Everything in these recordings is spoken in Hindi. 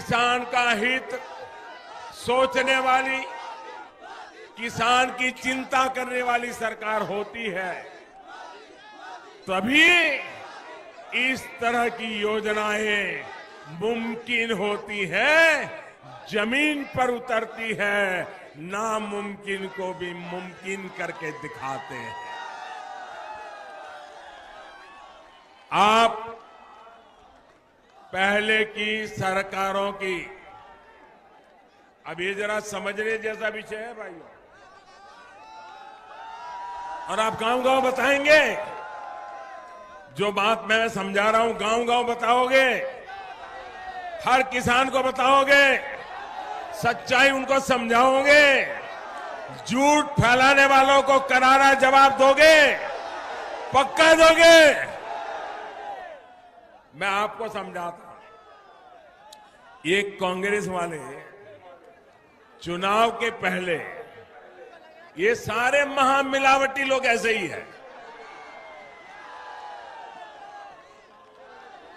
किसान का हित सोचने वाली, किसान की चिंता करने वाली सरकार होती है, तभी इस तरह की योजनाएं मुमकिन होती है, जमीन पर उतरती है, नामुमकिन को भी मुमकिन करके दिखाते हैं। आप पहले की सरकारों की, अब ये जरा समझने जैसा विषय है भाइयों, और आप गांव-गांव बताएंगे, जो बात मैं समझा रहा हूं गांव-गांव बताओगे, हर किसान को बताओगे, सच्चाई उनको समझाओगे, झूठ फैलाने वालों को करारा जवाब दोगे, पक्का दोगे। मैं आपको समझाता हूं, ये कांग्रेस वाले चुनाव के पहले, ये सारे महामिलावटी लोग ऐसे ही हैं।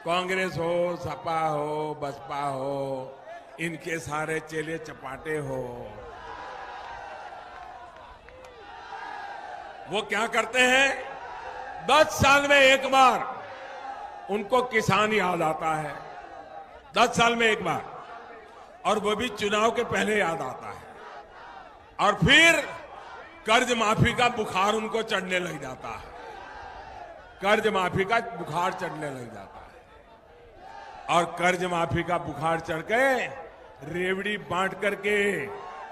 कांग्रेस हो, सपा हो, बसपा हो, इनके सारे चेले चपाटे हो, वो क्या करते हैं, 10 साल में एक बार उनको किसान याद आता है, 10 साल में एक बार, और वो भी चुनाव के पहले याद आता है, और फिर कर्ज माफी का बुखार उनको चढ़ने लग जाता है, कर्ज माफी का बुखार चढ़ने लग जाता है, और कर्ज माफी का बुखार चढ़ के रेवड़ी बांट करके,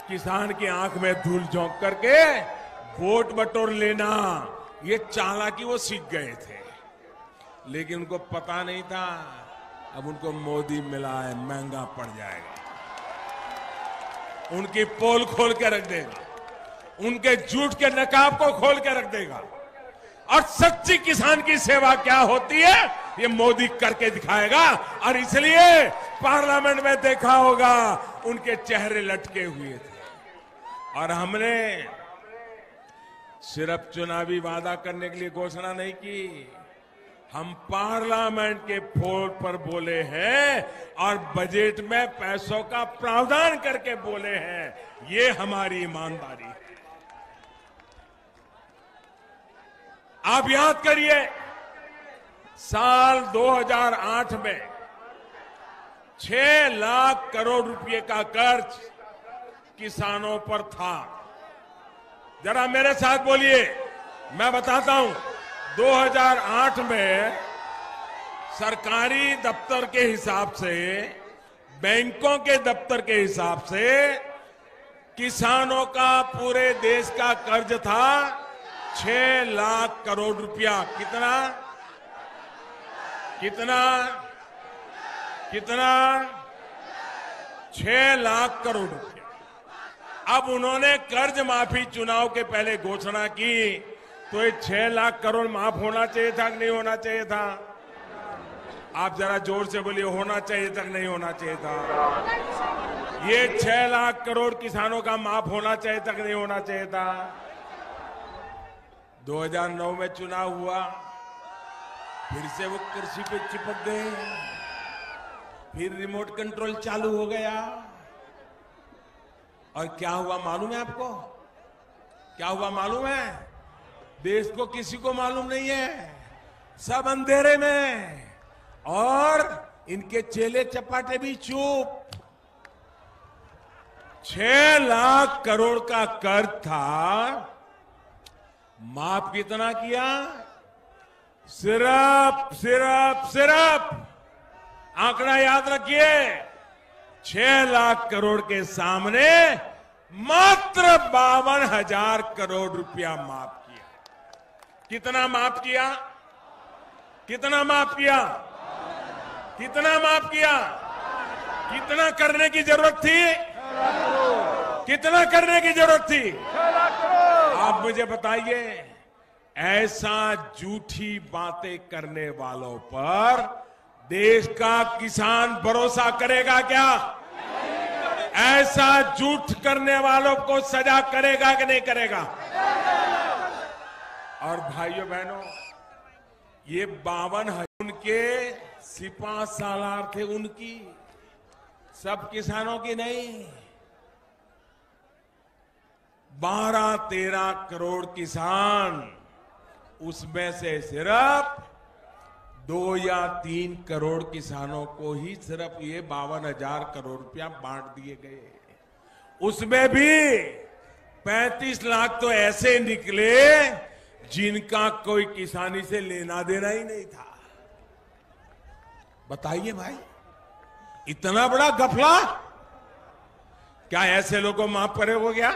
किसान की आंख में धूल झोंक करके वोट बटोर लेना, ये चालाकी वो सीख गए थे, लेकिन उनको पता नहीं था अब उनको मोदी मिला है, महंगा पड़ जाएगा, उनकी पोल खोल के रख देगा, उनके झूठ के नकाब को खोल के रख देगा, और सच्ची किसान की सेवा क्या होती है ये मोदी करके दिखाएगा। और इसलिए पार्लियामेंट में देखा होगा उनके चेहरे लटके हुए थे, और हमने सिर्फ चुनावी वादा करने के लिए घोषणा नहीं की, हम पार्लियामेंट के फ्लोर पर बोले हैं और बजट में पैसों का प्रावधान करके बोले हैं, ये हमारी ईमानदारी है। आप याद करिए, साल 2008 में 6 लाख करोड़ रुपए का कर्ज किसानों पर था। जरा मेरे साथ बोलिए, मैं बताता हूं, 2008 में सरकारी दफ्तर के हिसाब से, बैंकों के दफ्तर के हिसाब से किसानों का पूरे देश का कर्ज था 6 लाख करोड़ रुपया। कितना कितना कितना 6 लाख करोड़ रुपया। अब उन्होंने कर्ज माफी चुनाव के पहले घोषणा की, तो ये 6 लाख करोड़ माफ होना चाहिए था कि नहीं होना चाहिए था? आप जरा जोर से बोलिए, होना चाहिए था कि नहीं होना चाहिए था? ये 6 लाख करोड़ किसानों का माफ होना चाहिए था कि नहीं होना चाहिए था? 2009 में चुनाव हुआ, फिर से वो कुर्सी पे चिपक गए, फिर रिमोट कंट्रोल चालू हो गया, और क्या हुआ मालूम है आपको? क्या हुआ मालूम है? देश को किसी को मालूम नहीं है, सब अंधेरे में, और इनके चेले चपाटे भी चुप। 6 लाख करोड़ का कर्ज था, माफ कितना किया? सिर्फ आंकड़ा याद रखिए, 6 लाख करोड़ के सामने मात्र 52,000 करोड़ रुपया माफ किया। कितना माफ किया? कितना माफ किया? कितना माफ किया? कितना करने की जरूरत थी? कितना करने की जरूरत थी? आप मुझे बताइए, ऐसा झूठी बातें करने वालों पर देश का किसान भरोसा करेगा क्या? ऐसा झूठ करने वालों को सजा करेगा कि नहीं करेगा? और भाइयों बहनों, ये 52,000 उनके सिपा सालार थे, उनकी सब किसानों की नहीं, 12-13 करोड़ किसान, उसमें से सिर्फ 2 या 3 करोड़ किसानों को ही सिर्फ ये 52,000 करोड़ रुपया बांट दिए गए। उसमें भी 35 लाख तो ऐसे निकले जिनका कोई किसानी से लेना देना ही नहीं था। बताइए भाई, इतना बड़ा गफला, क्या ऐसे लोगों को माफ करे हो गया?